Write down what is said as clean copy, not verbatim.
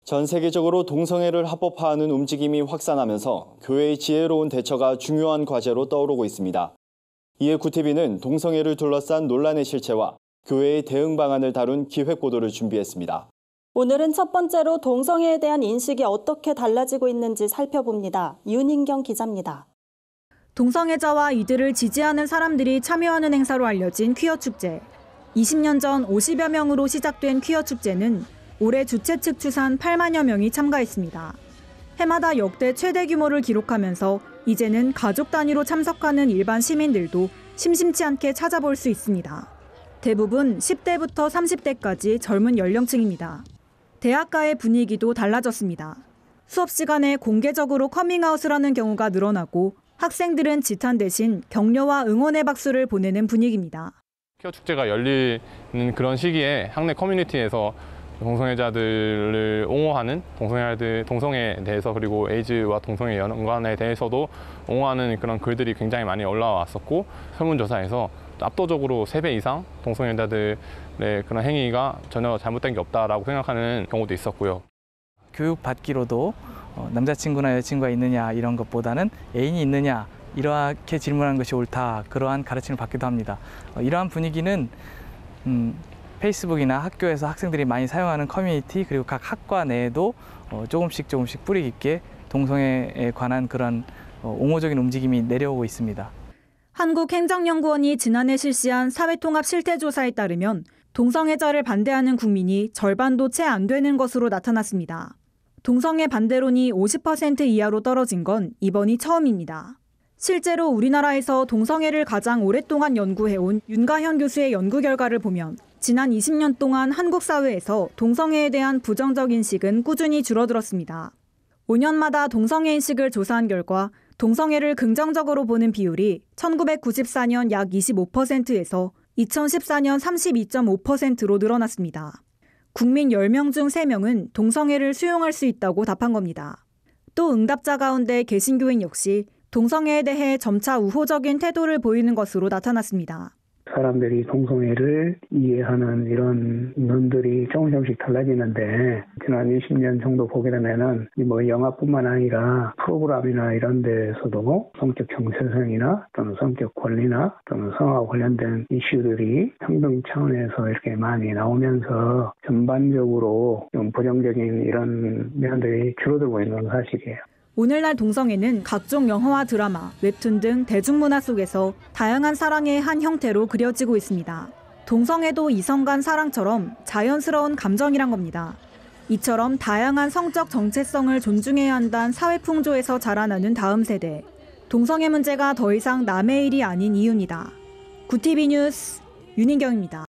전 세계적으로 동성애를 합법화하는 움직임이 확산하면서 교회의 지혜로운 대처가 중요한 과제로 떠오르고 있습니다. 이에 구티비는 동성애를 둘러싼 논란의 실체와 교회의 대응 방안을 다룬 기획보도를 준비했습니다. 오늘은 첫 번째로 동성애에 대한 인식이 어떻게 달라지고 있는지 살펴봅니다. 윤인경 기자입니다. 동성애자와 이들을 지지하는 사람들이 참여하는 행사로 알려진 퀴어 축제. 20년 전 50여 명으로 시작된 퀴어 축제는 올해 주최 측 추산 8만여 명이 참가했습니다. 해마다 역대 최대 규모를 기록하면서 이제는 가족 단위로 참석하는 일반 시민들도 심심치 않게 찾아볼 수 있습니다. 대부분 10대부터 30대까지 젊은 연령층입니다. 대학가의 분위기도 달라졌습니다. 수업 시간에 공개적으로 커밍아웃을 하는 경우가 늘어나고 학생들은 지탄 대신 격려와 응원의 박수를 보내는 분위기입니다. 퀴어 축제가 열리는 그런 시기에 학내 커뮤니티에서 동성애자들을 옹호하는 동성애에 대해서 그리고 에이즈와 동성애 연관에 대해서도 옹호하는 그런 글들이 굉장히 많이 올라왔었고 설문조사에서 압도적으로 3배 이상 동성애자들의 그런 행위가 전혀 잘못된 게 없다라고 생각하는 경우도 있었고요. 교육받기로도 남자친구나 여자친구가 있느냐 이런 것보다는 애인이 있느냐 이렇게 질문하는 것이 옳다, 그러한 가르침을 받기도 합니다. 이러한 분위기는 페이스북이나 학교에서 학생들이 많이 사용하는 커뮤니티 그리고 각 학과 내에도 조금씩 뿌리 깊게 동성애에 관한 그런 옹호적인 움직임이 내려오고 있습니다. 한국행정연구원이 지난해 실시한 사회통합 실태조사에 따르면 동성애자를 반대하는 국민이 절반도 채 안 되는 것으로 나타났습니다. 동성애 반대론이 50% 이하로 떨어진 건 이번이 처음입니다. 실제로 우리나라에서 동성애를 가장 오랫동안 연구해온 윤가현 교수의 연구 결과를 보면 지난 20년 동안 한국 사회에서 동성애에 대한 부정적 인식은 꾸준히 줄어들었습니다. 5년마다 동성애 인식을 조사한 결과 동성애를 긍정적으로 보는 비율이 1994년 약 25%에서 2014년 32.5%로 늘어났습니다. 국민 10명 중 3명은 동성애를 수용할 수 있다고 답한 겁니다. 또 응답자 가운데 개신교인 역시 동성애에 대해 점차 우호적인 태도를 보이는 것으로 나타났습니다. 사람들이 동성애를 이해하는 이런 눈들이 조금씩 달라지는데 지난 20년 정도 보게 되면은 영화뿐만 아니라 프로그램이나 이런 데서도 성적 정체성이나 또는 성적 권리나 또는 성과 관련된 이슈들이 평등 차원에서 이렇게 많이 나오면서 전반적으로 좀 부정적인 이런 면들이 줄어들고 있는 건 사실이에요. 오늘날 동성애는 각종 영화와 드라마, 웹툰 등 대중문화 속에서 다양한 사랑의 한 형태로 그려지고 있습니다. 동성애도 이성 간 사랑처럼 자연스러운 감정이란 겁니다. 이처럼 다양한 성적 정체성을 존중해야 한다는 사회 풍조에서 자라나는 다음 세대. 동성애 문제가 더 이상 남의 일이 아닌 이유입니다. 구티비 뉴스 윤인경입니다.